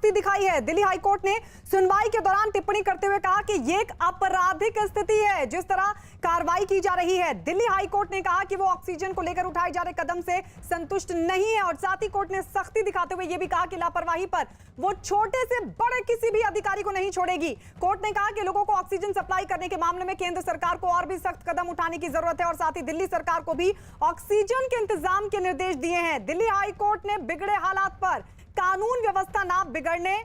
सख्ती दिखाई है। दिल्ली हाईकोर्ट ने सुनवाई के दौरान टिप्पणी करते हुए कहा कि ये एक आपराधिक स्थिति है जिस तरह कार्रवाई की जा रही है। दिल्ली हाईकोर्ट ने कहा कि वो ऑक्सीजन को लेकर उठाए जा रहे कदम से संतुष्ट नहीं है और साथ ही कोर्ट ने सख्ती दिखाते हुए यह भी कहा कि लापरवाही पर वो छोटे से बड़े किसी भी अधिकारी को नहीं छोड़ेगी। कोर्ट ने कहा कि लोगों को ऑक्सीजन सप्लाई करने के मामले में केंद्र सरकार को और भी सख्त कदम उठाने की जरूरत है और साथ ही दिल्ली सरकार को भी ऑक्सीजन के इंतजाम के निर्देश दिए हैं। दिल्ली हाईकोर्ट ने बिगड़े हालात पर कानून व्यवस्था ना बिगड़ने,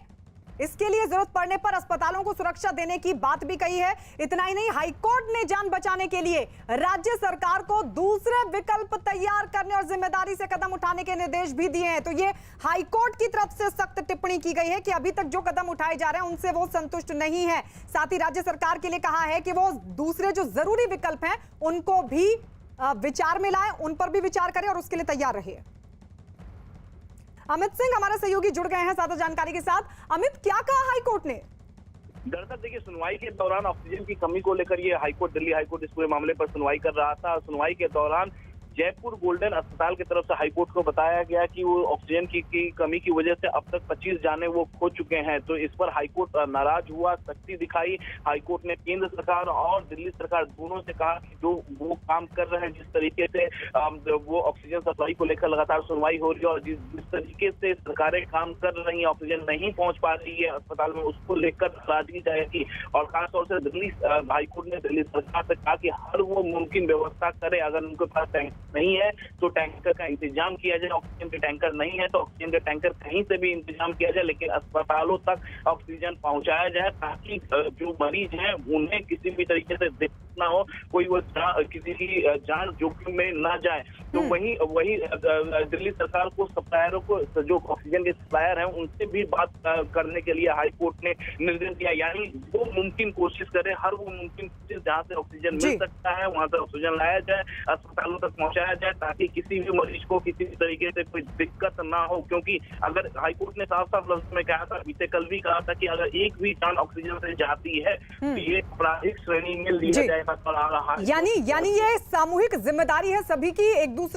इसके लिए जरूरत पड़ने पर अस्पतालों को सुरक्षा देने की बात भी कही है। इतना ही नहीं, हाईकोर्ट ने जान बचाने के लिए राज्य सरकार को दूसरे विकल्प तैयार करने और जिम्मेदारी से कदम उठाने के निर्देश भी दिए हैं। तो ये हाईकोर्ट की तरफ से सख्त टिप्पणी की गई है कि अभी तक जो कदम उठाए जा रहे हैं उनसे वो संतुष्ट नहीं है। साथ ही राज्य सरकार के लिए कहा है कि वो दूसरे जो जरूरी विकल्प हैं उनको भी विचार में लाए, उन पर भी विचार करें और उसके लिए तैयार रहे। अमित सिंह हमारे सहयोगी जुड़ गए हैं ज्यादा जानकारी के साथ। अमित, क्या कहा हाईकोर्ट ने? दरअसल देखिए, सुनवाई के दौरान ऑक्सीजन की कमी को लेकर ये दिल्ली हाईकोर्ट इस पूरे मामले पर सुनवाई कर रहा था। सुनवाई के दौरान जयपुर गोल्डन अस्पताल की तरफ से हाईकोर्ट को बताया गया कि वो ऑक्सीजन की कमी की वजह से अब तक 25 जाने वो खो चुके हैं। तो इस पर हाईकोर्ट नाराज हुआ, सख्ती दिखाई। हाईकोर्ट ने केंद्र सरकार और दिल्ली सरकार दोनों से कहा कि जो वो काम कर रहे हैं, जिस तरीके से वो ऑक्सीजन सप्लाई को लेकर लगातार सुनवाई हो रही है और जिस तरीके से सरकारें काम कर रही है, ऑक्सीजन नहीं पहुंच पा रही है अस्पताल में, उसको लेकर नाराजगी जाएगी। और खासतौर से दिल्ली हाईकोर्ट ने दिल्ली सरकार से कहा कि हर वो मुमकिन व्यवस्था करे, अगर उनके पास टैंकर नहीं है तो टैंकर का इंतजाम किया जाए, ऑक्सीजन के टैंकर नहीं है तो ऑक्सीजन के टैंकर कहीं से भी इंतजाम किया जाए, लेकिन अस्पतालों तक ऑक्सीजन पहुंचाया जाए ताकि जो मरीज हैं उन्हें किसी भी तरीके से दिक्कत ना हो, कोई वो किसी की जान जोखिम में ना जाए। तो वही दिल्ली सरकार को सप्लायरों को, जो ऑक्सीजन के सप्लायर हैं, उनसे भी बात करने के लिए हाईकोर्ट ने निर्देश दिया। यानी वो मुमकिन कोशिश करे, हर वो मुमकिन कोशिश जहाँ से ऑक्सीजन मिल सकता है वहां से ऑक्सीजन लाया जाए, अस्पतालों तक पहुंचाया जाए ताकि किसी भी मरीज को किसी भी तरीके से कोई दिक्कत ना हो। क्योंकि अगर हाईकोर्ट ने साफ साफ लफ्ज में कहा था, बीते कल भी कहा था कि अगर एक भी जान ऑक्सीजन से जाती है तो ये आपराधिक श्रेणी में लिया जाएगा। यानी ये सामूहिक जिम्मेदारी है सभी की, एक दूसरे को